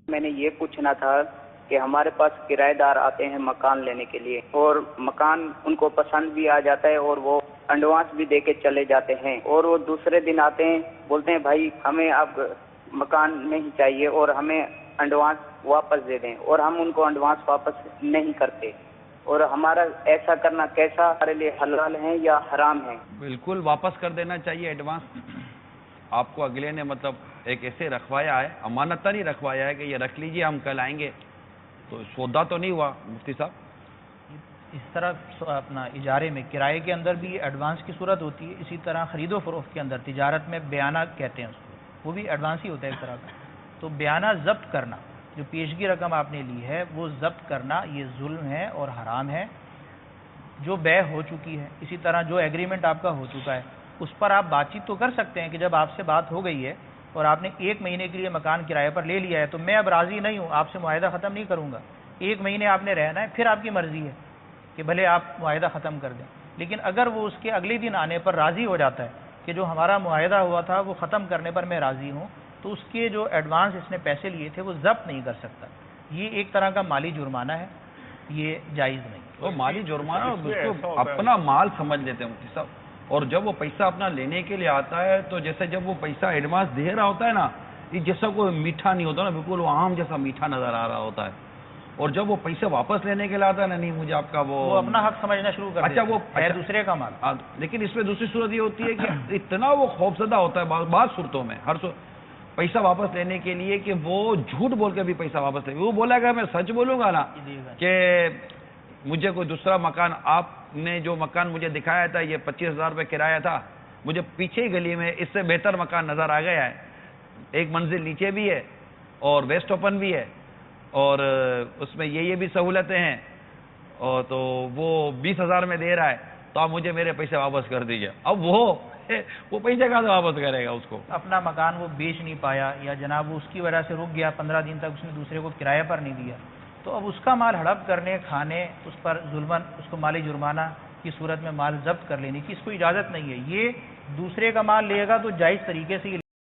میں نے یہ پوچھنا تھا کہ ہمارے پاس کرایہ دار آتے ہیں مکان لینے کے لیے، اور مکان ان کو پسند بھی آ جاتا ہے اور وہ ایڈوانس بھی دے کے چلے جاتے ہیں، اور وہ دوسرے دن آتے ہیں بولتے ہیں بھائی ہمیں اب مکان نہیں چاہیے اور ہمیں ایڈوانس واپس دے دیں، اور ہم ان کو ایڈوانس واپس نہیں کرتے، اور ہمارا ایسا کرنا کیسا ہمارے لیے حلال ہے یا حرام ہے؟ بالکل واپس کر دینا چاہیے ایڈوانس. آپ کو اگلے نے مطلب ایک ایسے رکھوایا ہے، امانت نہیں رکھوایا ہے کہ یہ رکھ لیجئے ہم کل آئیں گے، تو سودا تو نہیں ہوا مفتی صاحب. اس طرح اپنا اجارے میں کرائے کے اندر بھی ایڈوانس کی صورت ہوتی ہے، اسی طرح خرید و فروخت کے اندر تجارت میں بیانہ کہتے ہیں اس کو، وہ بھی ایڈوانس ہی ہوتا ہے ایک طرح کا. تو بیانہ ضبط کرنا، جو پیشگی رقم آپ نے لی ہے وہ ضبط کرنا، یہ ظلم ہے اور حرام ہے. جو بے ہو چکی ہے، اسی طرح جو ایگریمنٹ آپ کا ہو چکا ہے اس پر آپ بات چیت تو کر سکتے ہیں کہ جب آپ سے بات ہو گئی ہے اور آپ نے 1 مہینے کے لیے مکان کرائے پر لے لیا ہے تو میں اب راضی نہیں ہوں، آپ سے معاہدہ ختم نہیں کروں گا. 1 مہینے آپ نے رہنا ہے، پھر آپ کی مرضی ہے کہ بھلے آپ معاہدہ ختم کر دیں. لیکن اگر وہ اس کے اگلے دن آنے پر راضی ہو جاتا ہے کہ جو ہمارا معاہدہ ہوا تھا وہ ختم کرنے پر میں راضی ہوں، تو اس کے جو ایڈوانس اس نے پیسے لیے تھے وہ ضبط نہیں کر سکتا. یہ ایک طرح کا مالی جرمانہ ہے، یہ جائز نہیں. وہ مالی جرمانہ اس کو اپنا مال سمجھ لیتے ہیں مفتی صاحب. اور جب وہ پیسہ اپنا لینے کے لیے آتا ہے تو جیسے جب وہ پیسہ ایڈوانس دے رہا ہوتا ہے نا، یہ جیسا کوئی میٹھا نہیں ہوتا نا، بالکل وہ عام جیسا میٹھا نظر آ رہا ہوتا ہے. اور جب وہ پیسے واپس لینے کے لیے آتا ہے نا، نہیں مجھے آپ کا وہ اپنا حق سمجھنا شروع کر اچھا وہ ہے دوسرے کا مال. لیکن اس میں دوسری صورت یہ ہوتی ہے کہ اتنا وہ خوفزدہ ہوتا ہے بعض صورتوں میں، پیسہ واپس لینے کے لیے کہ وہ جھوٹ بول کے بھی پیسہ واپس لے. وہ بولا کہ میں سچ بولوں گا نا کہ مجھے کوئی دوسرا مکان، آپ نے جو مکان مجھے دکھایا تھا یہ 25,000 روپے کرایہ تھا، مجھے پیچھے ہی گلی میں اس سے بہتر مکان نظر آ گیا ہے، 1 منزل نیچے بھی ہے اور ویسٹ اوپن بھی ہے اور اس میں یہ بھی سہولتیں ہیں، اور تو وہ 20,000 میں دے رہا ہے، تو آپ مجھے میرے پیسے واپس کر دیجئے. اب وہ پیسے کہاں سے واپس کرے گا اس کو؟ اپنا مکان وہ بیچ نہیں پایا یا جناب وہ اس کی وجہ سے رک گیا، 15 دن تک اس نے دوسرے کو کرایہ پر نہیں دیا، تو اب اس کا مال ہڑپ کرنے، کھانے، اس پر ظلمن اس کو مالی جرمانہ کی صورت میں مال ضبط کر لینے کی اس کو اجازت نہیں ہے. یہ دوسرے کا مال لے گا تو جائز طریقے سے